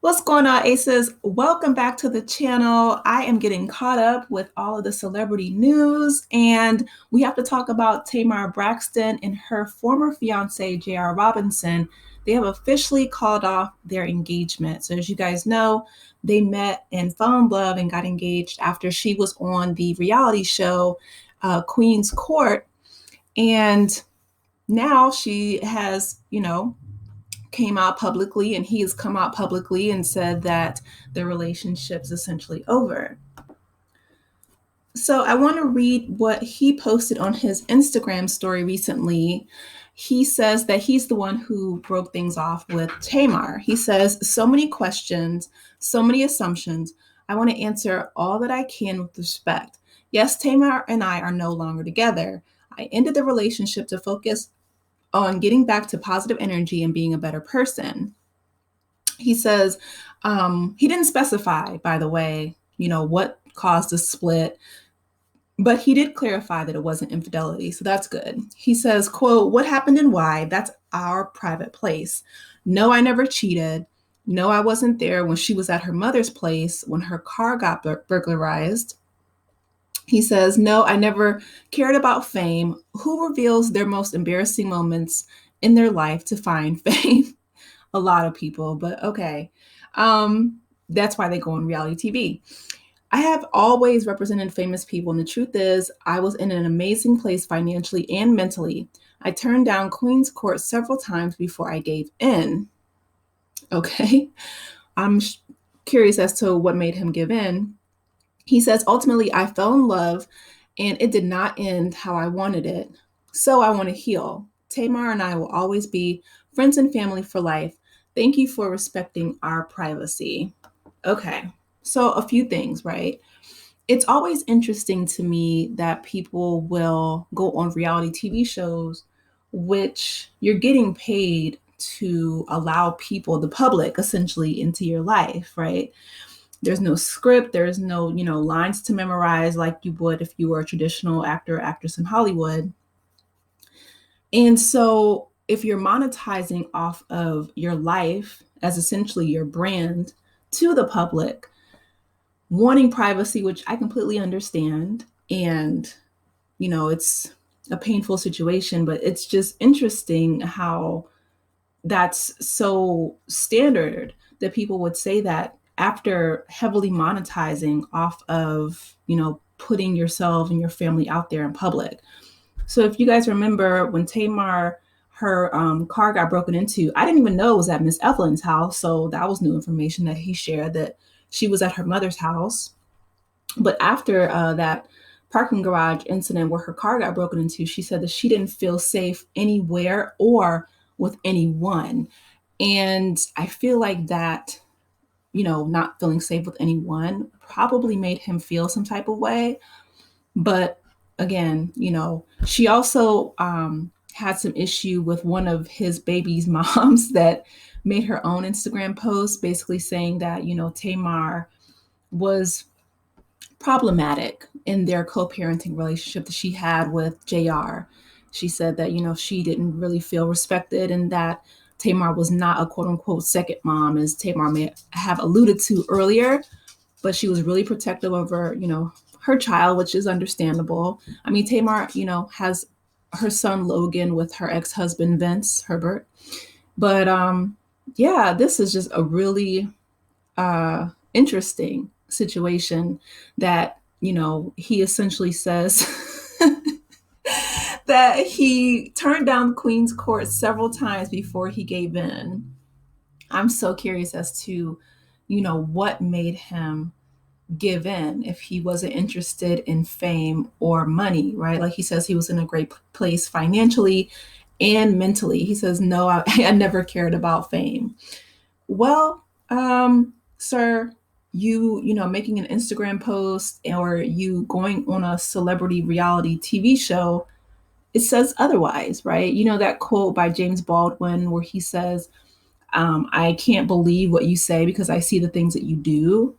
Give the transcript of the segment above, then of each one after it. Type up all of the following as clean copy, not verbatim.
What's going on, Aces? Welcome back to the channel. I am getting caught up with all of the celebrity news, and we have to talk about Tamar Braxton and her former fiance, JR Robinson. They have officially called off their engagement. So, as you guys know, they met and fell in love and got engaged after she was on the reality show Queen's Court. And now she has, came out publicly and he has come out publicly and said that the relationship's essentially over. So I want to read what he posted on his Instagram story recently. He says that he's the one who broke things off with Tamar. He says, so many questions, so many assumptions. I want to answer all that I can with respect. Yes, Tamar and I are no longer together. I ended the relationship to focus on getting back to positive energy and being a better person. He says he didn't specify, by the way, what caused the split, but he did clarify that it wasn't infidelity. So that's good. He says, quote, what happened and why? That's our private place. No, I never cheated. No, I wasn't there when she was at her mother's place when her car got burglarized. He says, no, I never cared about fame. Who reveals their most embarrassing moments in their life to find fame? A lot of people, but okay. That's why they go on reality TV. I have always represented famous people, and the truth is, I was in an amazing place financially and mentally. I turned down Queen's Court several times before I gave in. Okay. I'm curious as to what made him give in. He says, ultimately, I fell in love and it did not end how I wanted it. So I want to heal. Tamar and I will always be friends and family for life. Thank you for respecting our privacy. Okay, so a few things, right? It's always interesting to me that people will go on reality TV shows, which you're getting paid to allow people, the public, essentially into your life, right? There's no script, there's no, lines to memorize like you would if you were a traditional actor or actress in Hollywood. And so if you're monetizing off of your life as essentially your brand to the public, wanting privacy, which I completely understand, and it's a painful situation, but it's just interesting how that's so standard that people would say that after heavily monetizing off of, putting yourself and your family out there in public. So if you guys remember when Tamar, her car got broken into, I didn't even know it was at Miss Evelyn's house. So that was new information that he shared, that she was at her mother's house. But after that parking garage incident where her car got broken into, she said that she didn't feel safe anywhere or with anyone. And I feel like that, not feeling safe with anyone probably made him feel some type of way. But again, she also had some issue with one of his baby's moms that made her own Instagram post basically saying that, Tamar was problematic in their co-parenting relationship that she had with JR. She said that, she didn't really feel respected and that Tamar was not a quote unquote second mom, as Tamar may have alluded to earlier, but she was really protective of her, her child, which is understandable. I mean, Tamar, has her son Logan with her ex-husband Vince Herbert. But yeah, this is just a really interesting situation that, he essentially says that he turned down Queen's Court several times before he gave in. I'm so curious as to, what made him give in if he wasn't interested in fame or money, right? Like he says he was in a great place financially and mentally. He says, no, I never cared about fame. Well, sir, making an Instagram post or you going on a celebrity reality TV show, it says otherwise, right? That quote by James Baldwin where he says, I can't believe what you say because I see the things that you do.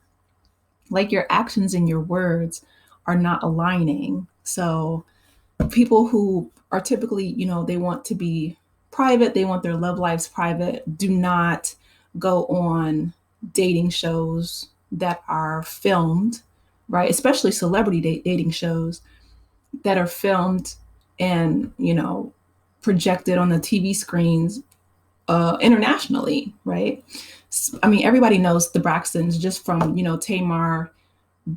Like your actions and your words are not aligning. So people who are typically, they want to be private, they want their love lives private, do not go on dating shows that are filmed, right? Especially celebrity dating shows that are filmed and, projected on the TV screens internationally, right? I mean, everybody knows the Braxtons just from, Tamar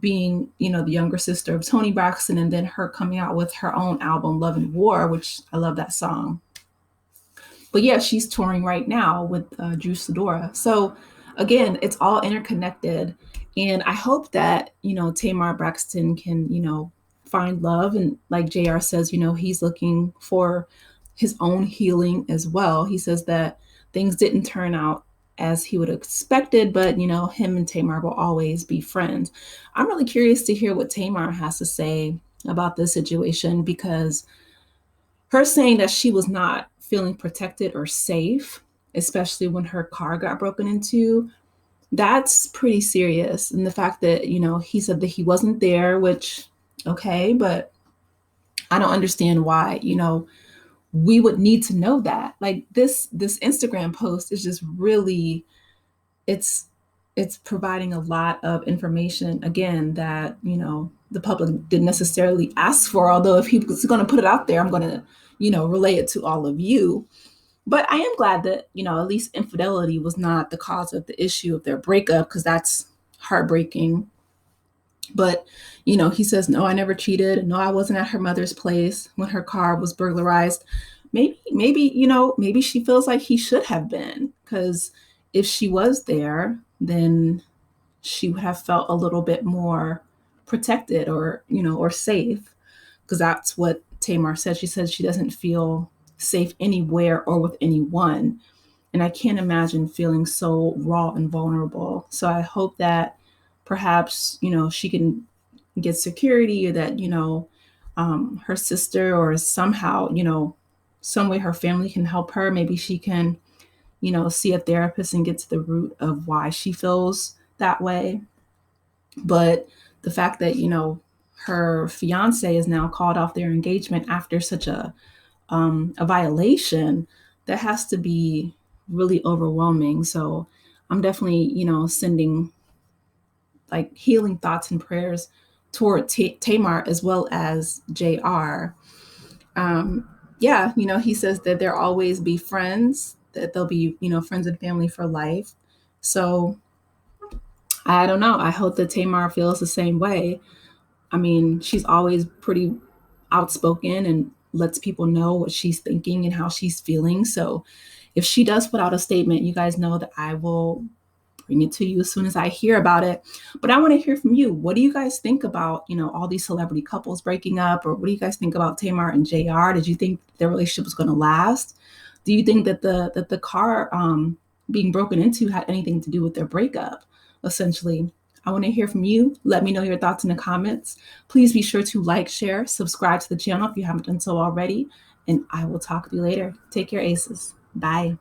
being, the younger sister of Tony Braxton, and then her coming out with her own album, Love and War, which I love that song. But yeah, she's touring right now with Drew Sidora. So again, it's all interconnected. And I hope that, Tamar Braxton can, find love. And like JR says, he's looking for his own healing as well. He says that things didn't turn out as he would have expected, but, him and Tamar will always be friends. I'm really curious to hear what Tamar has to say about this situation, because her saying that she was not feeling protected or safe, especially when her car got broken into, that's pretty serious. And the fact that, he said that he wasn't there, which, okay, but I don't understand why, we would need to know that. Like this Instagram post is just really, it's it's providing a lot of information again that, the public didn't necessarily ask for. Although if he was going to put it out there, I'm going to, relay it to all of you. But I am glad that, at least infidelity was not the cause of the issue of their breakup, because that's heartbreaking. But, he says, no, I never cheated. No, I wasn't at her mother's place when her car was burglarized. Maybe she feels like he should have been, because if she was there, then she would have felt a little bit more protected, or safe, because that's what Tamar said. She said she doesn't feel safe anywhere or with anyone. And I can't imagine feeling so raw and vulnerable. So I hope that perhaps, she can get security, or that, her sister, or somehow, some way her family can help her. Maybe she can, see a therapist and get to the root of why she feels that way. But the fact that, her fiance is now called off their engagement after such a violation, that has to be really overwhelming. So I'm definitely, sending like healing thoughts and prayers toward Tamar as well as JR. Yeah, he says that they'll always be friends, that they'll be, friends and family for life. So I don't know. I hope that Tamar feels the same way. I mean, she's always pretty outspoken and lets people know what she's thinking and how she's feeling. So if she does put out a statement, you guys know that I will bring it to you as soon as I hear about it. But I want to hear from you. What do you guys think about, all these celebrity couples breaking up? Or what do you guys think about Tamar and JR? Did you think their relationship was going to last? Do you think that the car being broken into had anything to do with their breakup, essentially? I want to hear from you. Let me know your thoughts in the comments. Please be sure to like, share, subscribe to the channel if you haven't done so already. And I will talk to you later. Take care, aces. Bye.